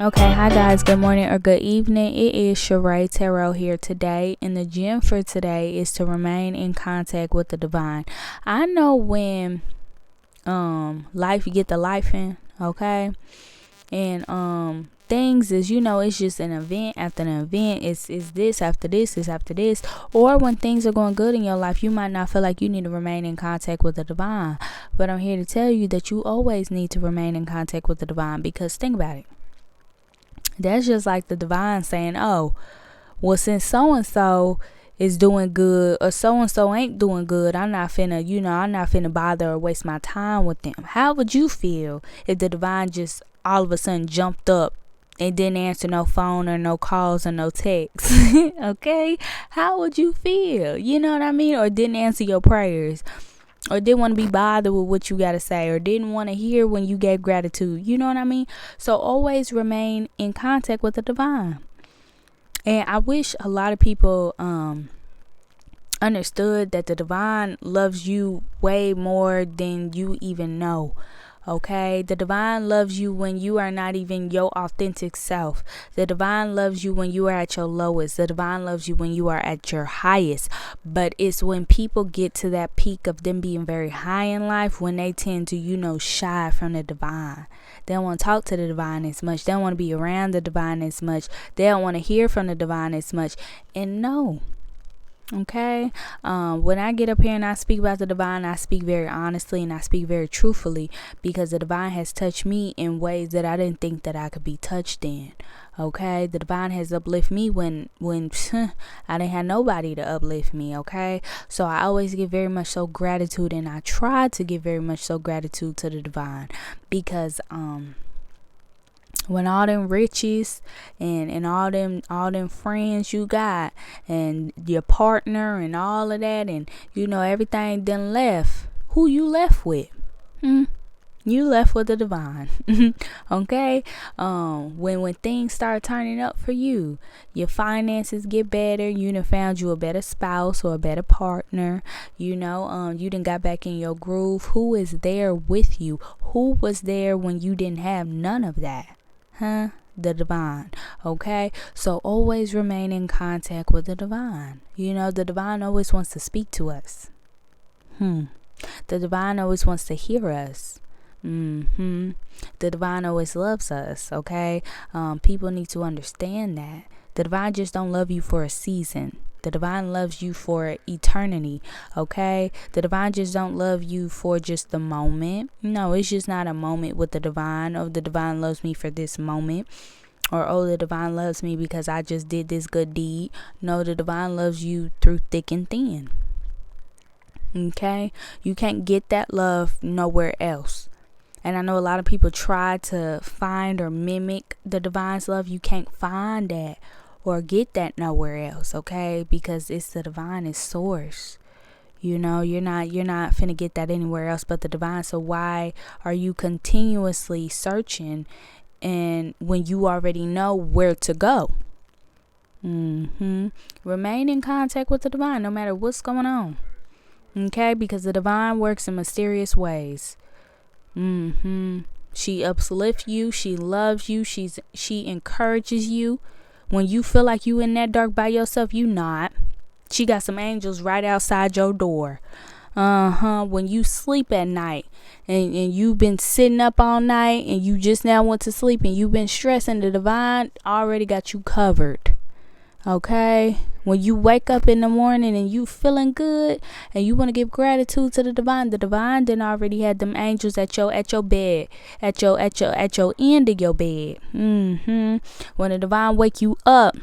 Okay, hi guys, good morning or good evening. It is Sheree Tarot here today, and the gem for today is to remain in contact with the divine. I know when life you get the life in, okay? And things is, it's just an event after an event. It's this after this, is after this. Or when things are going good in your life, you might not feel like you need to remain in contact with the divine. But I'm here to tell you that you always need to remain in contact with the divine, because think about it. That's just like the divine saying, oh, well, since so-and-so is doing good or so-and-so ain't doing good, I'm not finna bother or waste my time with them. How would you feel if the divine just all of a sudden jumped up and didn't answer no phone or no calls or no texts? Okay? How would you feel? You know what I mean? Or didn't answer your prayers, or didn't want to be bothered with what you got to say, or didn't want to hear when you gave gratitude. You know what I mean? So always remain in contact with the divine. And I wish a lot of people understood that the divine loves you way more than you even know. Okay, the divine loves you when you are not even your authentic self. The divine loves you when you are at your lowest. The divine loves you when you are at your highest. But it's when people get to that peak of them being very high in life when they tend to, shy from the divine. They don't want to talk to the divine as much. They don't want to be around the divine as much. They don't want to hear from the divine as much. And no. Okay, when I get up here and I speak about the divine, I speak very honestly and I speak very truthfully, because the divine has touched me in ways that I didn't think that I could be touched in. Okay, the divine has uplifted me when I didn't have nobody to uplift me. Okay, so I always give very much so gratitude, and I try to give very much so gratitude to the divine, because when all them riches and all them friends you got, and your partner and all of that, and everything done left, who you left with? You left with the divine. Okay, when things start turning up for you, your finances get better, you done found you a better spouse or a better partner, you done got back in your groove. Who is there with you? Who was there when you didn't have none of that? The divine. Okay, so always remain in contact with the divine. The divine always wants to speak to us. The divine always wants to hear us. The divine always loves us. Okay, people need to understand that the divine just don't love you for a season. The divine loves you for eternity. Okay, the divine just don't love you for just the moment. No, it's just not a moment with the divine. Oh, the divine loves me for this moment, or oh, the divine loves me because I just did this good deed. No, the divine loves you through thick and thin. Okay, you can't get that love nowhere else. And I know a lot of people try to find or mimic the divine's love. You can't find that or get that nowhere else, okay? Because it's the divine, is source. You're not finna get that anywhere else but the divine. So why are you continuously searching, and when you already know where to go? Remain in contact with the divine no matter what's going on. Okay, because the divine works in mysterious ways. She uplifts you, she loves you, she encourages you. When you feel like you in that dark by yourself, you not. She got some angels right outside your door. When you sleep at night and you've been sitting up all night and you just now went to sleep and you've been stressing, the divine already got you covered. Okay, when you wake up in the morning and you feeling good and you want to give gratitude to the divine then already had them angels at your bed, at your end of your bed. When the divine wake you up,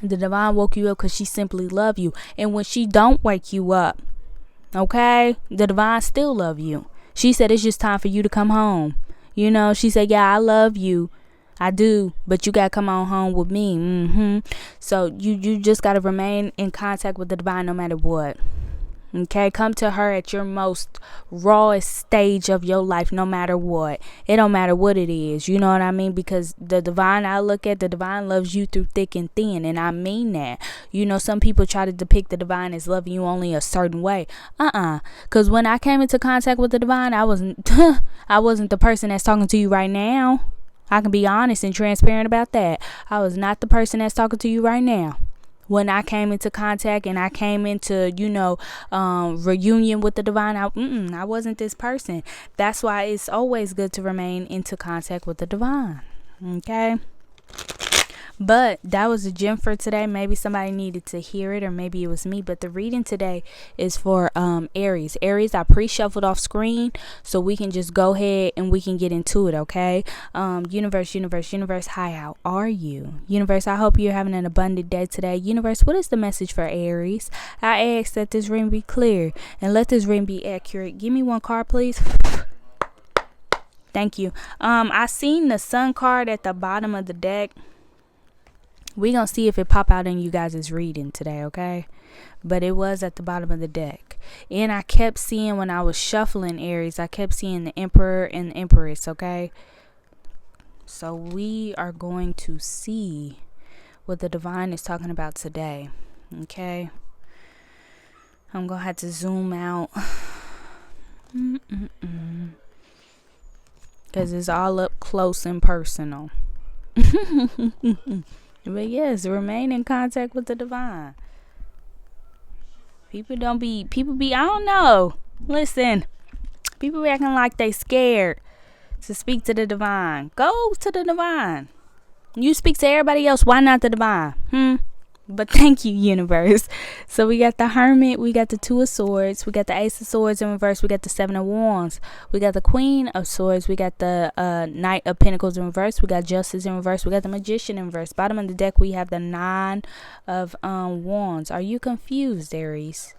the divine woke you up because she simply love you. And when she don't wake you up, okay, the divine still love you. She said it's just time for you to come home. She said, yeah, I love you, I do, but you gotta come on home with me. So you just gotta remain in contact with the divine no matter what. Okay, come to her at your most rawest stage of your life, no matter what. It don't matter what it is, you know what I mean? Because the divine, I look at the divine loves you through thick and thin, and I mean that. Some people try to depict the divine as loving you only a certain way. Because when I came into contact with the divine, I wasn't I wasn't the person that's talking to you right now. I can be honest and transparent about that. I was not the person that's talking to you right now. When I came into contact and I came into, reunion with the divine, I wasn't this person. That's why it's always good to remain into contact with the divine. Okay. But that was a gem for today. Maybe somebody needed to hear it, or maybe it was me. But the reading today is for Aries. Aries, I pre-shuffled off screen so we can just go ahead and we can get into it, okay? Universe, hi, how are you? Universe, I hope you're having an abundant day today. Universe, what is the message for Aries? I ask that this reading be clear and let this reading be accurate. Give me one card, please. Thank you. I seen the Sun card at the bottom of the deck. We're going to see if it pop out in you guys' reading today, okay? But it was at the bottom of the deck. And I kept seeing, when I was shuffling Aries, I kept seeing the Emperor and the Empress, okay? So we are going to see what the divine is talking about today, okay? I'm going to have to zoom out. Because it's all up close and personal. But yes, remain in contact with the divine. People be, I don't know. Listen, people be acting like they scared to speak to the divine. Go to the divine. You speak to everybody else, why not the divine? But thank you, universe. So we got the Hermit, we got the Two of Swords, we got the Ace of Swords in reverse, we got the Seven of Wands, we got the Queen of Swords, we got the Knight of Pentacles in reverse, we got Justice in reverse, we got the Magician in reverse. Bottom of the deck, we have the Nine of Wands. Are you confused, Aries?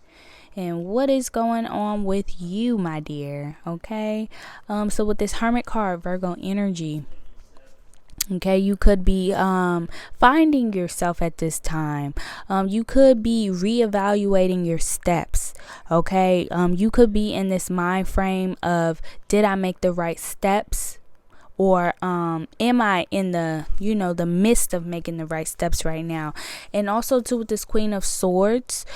And what is going on with you, my dear? Okay. So with this Hermit card, Virgo energy, okay, you could be finding yourself at this time. You could be reevaluating your steps. Okay, you could be in this mind frame of, did I make the right steps? Or am I in the midst of making the right steps right now? And also too, with this Queen of Swords,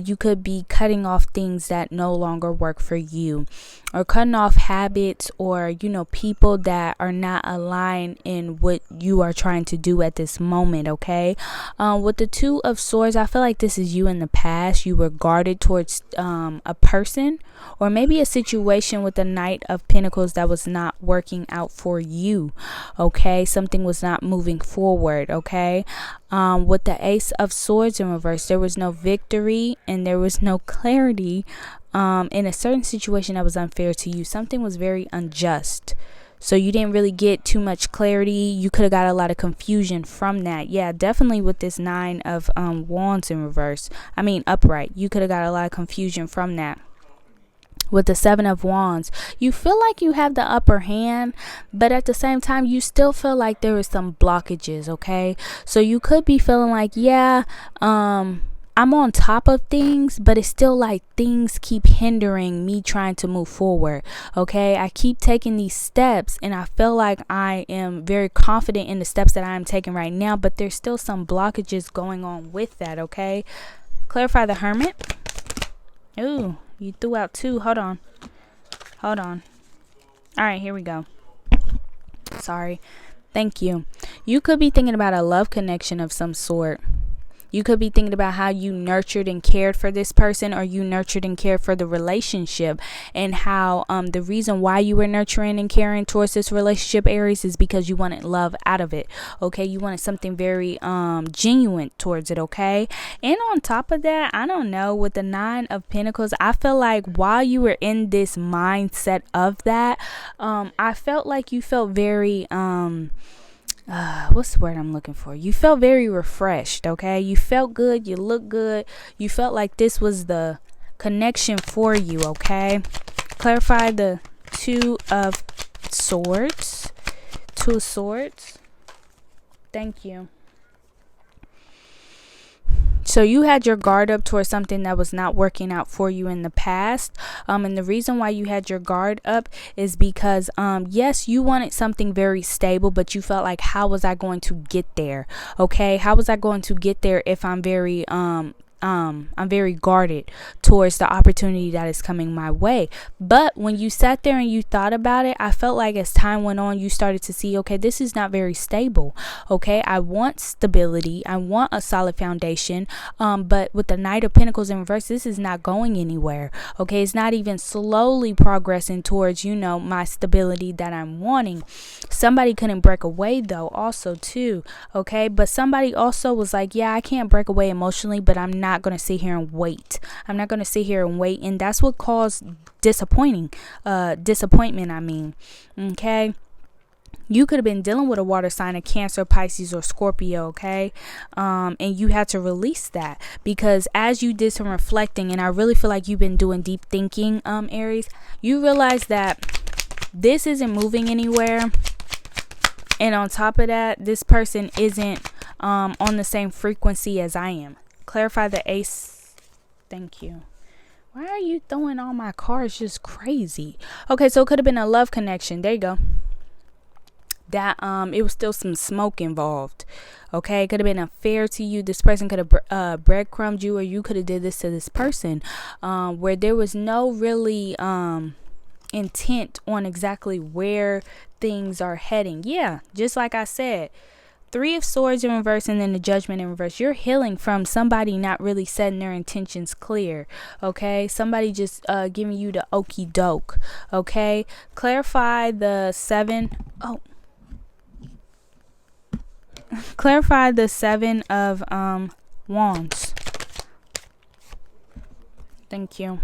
you could be cutting off things that no longer work for you, or cutting off habits, or people that are not aligned in what you are trying to do at this moment. Okay, with the Two of Swords, I feel like this is you in the past. You were guarded towards a person, or maybe a situation with the Knight of Pentacles that was not working out for you. Okay, something was not moving forward. Okay, with the Ace of Swords in reverse, there was no victory and there was no clarity in a certain situation that was unfair to you. Something was very unjust, so you didn't really get too much clarity. You could have got a lot of confusion from that. Yeah, definitely with this Nine of Wands in reverse, upright, you could have got a lot of confusion from that. With the Seven of Wands, you feel like you have the upper hand, but at the same time, you still feel like there is some blockages, okay? So you could be feeling like, I'm on top of things, but it's still like things keep hindering me trying to move forward, okay? I keep taking these steps, and I feel like I am very confident in the steps that I am taking right now, but there's still some blockages going on with that, okay? Clarify the Hermit. Ooh. You threw out two. Hold on. All right, here we go. Sorry. Thank you. You could be thinking about a love connection of some sort. You could be thinking about how you nurtured and cared for this person, or you nurtured and cared for the relationship, and how the reason why you were nurturing and caring towards this relationship, Aries, is because you wanted love out of it. Okay, you wanted something very genuine towards it. Okay, and on top of that, I don't know, with the Nine of Pentacles, I feel like while you were in this mindset of that, I felt like you felt very what's the word I'm looking for? You felt very refreshed, okay? You felt good, you looked good, you felt like this was the connection for you, okay? Clarify the Two of Swords. Two of Swords. Thank you. So you had your guard up towards something that was not working out for you in the past. And the reason why you had your guard up is because, yes, you wanted something very stable, but you felt like, how was I going to get there? Okay, how was I going to get there if I'm very I'm very guarded towards the opportunity that is coming my way. But when you sat there and you thought about it, I felt like as time went on, you started to see, okay, this is not very stable. Okay, I want stability, I want a solid foundation, but with the Knight of Pentacles in reverse, this is not going anywhere. Okay, it's not even slowly progressing towards, my stability that I'm wanting. Somebody couldn't break away though, also too. Okay, but somebody also was like, yeah, I can't break away emotionally, but I'm not going to sit here and wait. I'm not going to sit here and wait. And that's what caused disappointment. Okay. You could have been dealing with a water sign, a Cancer, Pisces, or Scorpio, okay? And you had to release that because as you did some reflecting, and I really feel like you've been doing deep thinking, Aries, you realize that this isn't moving anywhere. And on top of that, this person isn't on the same frequency as I am. Clarify the Ace. Thank you. Why are you throwing all my cards just crazy? Okay, so it could have been a love connection. There you go. That it was still some smoke involved. Okay, it could have been unfair to you. This person could have breadcrumbed you, or you could have did this to this person, where there was no really intent on exactly where things are heading. Yeah, just like I said, 3 of Swords in reverse and then the Judgment in reverse. You're healing from somebody not really setting their intentions clear. Okay, somebody just giving you the okie doke. Okay, clarify the 7. Oh. Clarify the 7 of Wands. Thank you.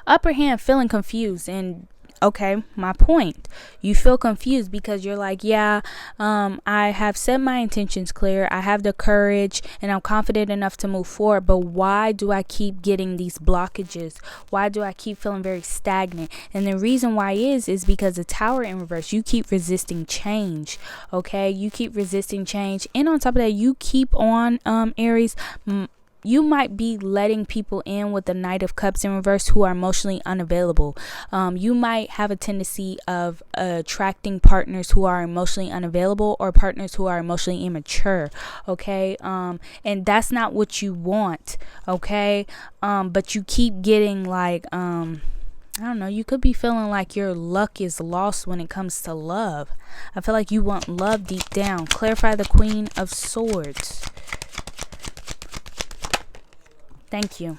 Upper hand, feeling confused. And okay, my point, you feel confused because you're like, yeah, I have set my intentions clear, I have the courage, and I'm confident enough to move forward, but why do I keep getting these blockages? Why do I keep feeling very stagnant? And the reason why is because the Tower in reverse, you keep resisting change. Okay, you keep resisting change, and on top of that, you keep on Aries, you might be letting people in with the Knight of Cups in reverse who are emotionally unavailable. You might have a tendency of attracting partners who are emotionally unavailable or partners who are emotionally immature. Okay. And that's not what you want. Okay. But you keep getting like, I don't know, you could be feeling like your luck is lost when it comes to love. I feel like you want love deep down. Clarify the Queen of Swords. Thank you.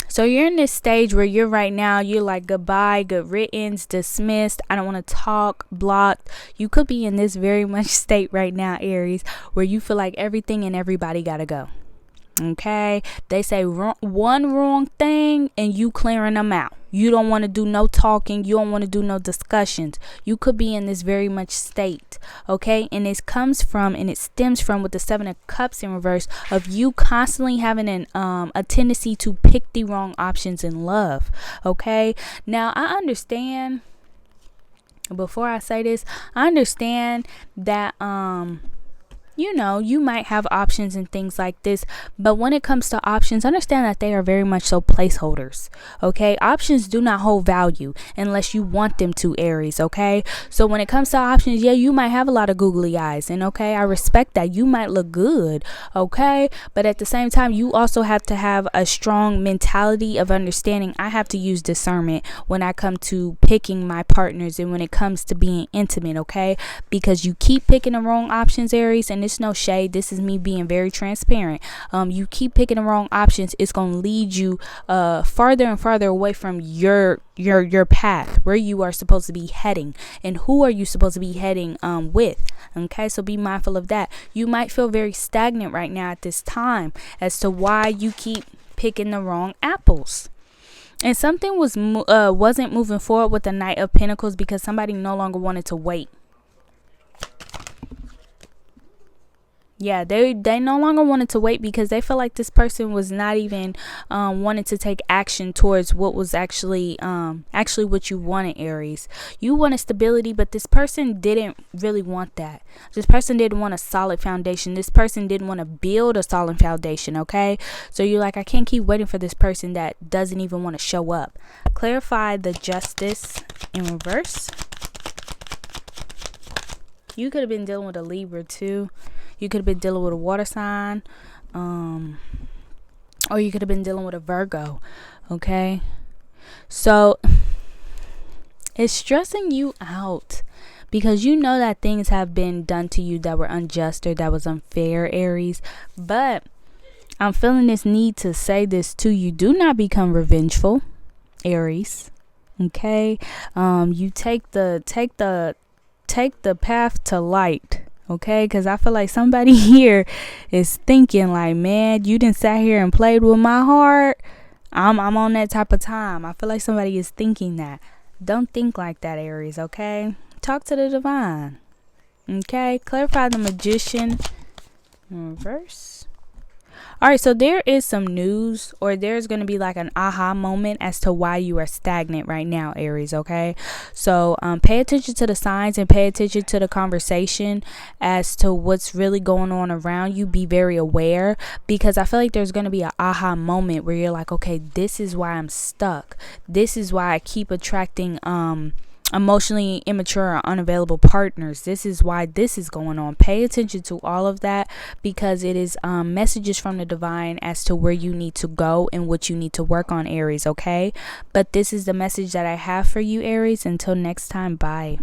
So you're in this stage where you're right now, you're like goodbye, good riddance, dismissed, I don't want to talk, blocked. You could be in this very much state right now, Aries, where you feel like everything and everybody gotta go. Okay, they say one wrong thing and you clearing them out. You don't want to do no talking, you don't want to do no discussions. You could be in this very much state. Okay, and it comes from and it stems from with the 7 of Cups in reverse of you constantly having a tendency to pick the wrong options in love. Okay, now I understand, before I say this, I understand that you might have options and things like this, but when it comes to options, understand that they are very much so placeholders. Okay, options do not hold value unless you want them to, Aries. Okay, so when it comes to options, yeah, you might have a lot of googly eyes, and okay, I respect that. You might look good, okay, but at the same time, you also have to have a strong mentality of understanding. I have to use discernment when I come to picking my partners and when it comes to being intimate. Okay, because you keep picking the wrong options, Aries, and it's no shade, this is me being very transparent. You keep picking the wrong options, it's going to lead you farther and farther away from your path, where you are supposed to be heading and who are you supposed to be heading with. Okay, so be mindful of that. You might feel very stagnant right now at this time as to why you keep picking the wrong apples. And something wasn't moving forward with the Knight of Pentacles because somebody no longer wanted to wait. Yeah, they no longer wanted to wait because they felt like this person was not even wanting to take action towards what was actually what you wanted, Aries. You wanted stability, but this person didn't really want that. This person didn't want a solid foundation. This person didn't want to build a solid foundation, okay? So you're like, I can't keep waiting for this person that doesn't even want to show up. Clarify the Justice in reverse. You could have been dealing with a Libra too. You could have been dealing with a water sign. or you could have been dealing with a Virgo. Okay, so it's stressing you out because you know that things have been done to you that were unjust or that was unfair, Aries. But I'm feeling this need to say this to you. Do not become revengeful, Aries. Okay, you take the path to light. Okay, because I feel like somebody here is thinking like, man, you didn't sat here and played with my heart. I'm on that type of time. I feel like somebody is thinking that. Don't think like that, Aries. Okay, talk to the divine. Okay, clarify the Magician in reverse. All right, so there is some news, or there's going to be like an aha moment as to why you are stagnant right now, Aries. Okay, so pay attention to the signs and pay attention to the conversation as to what's really going on around you. Be very aware, because I feel like there's going to be an aha moment where you're like, okay, this is why I'm stuck. This is why I keep attracting emotionally immature or unavailable partners. This is why this is going on. Pay attention to all of that, because it is messages from the divine as to where you need to go and what you need to work on, Aries. Okay, but this is the message that I have for you, Aries. Until next time, bye.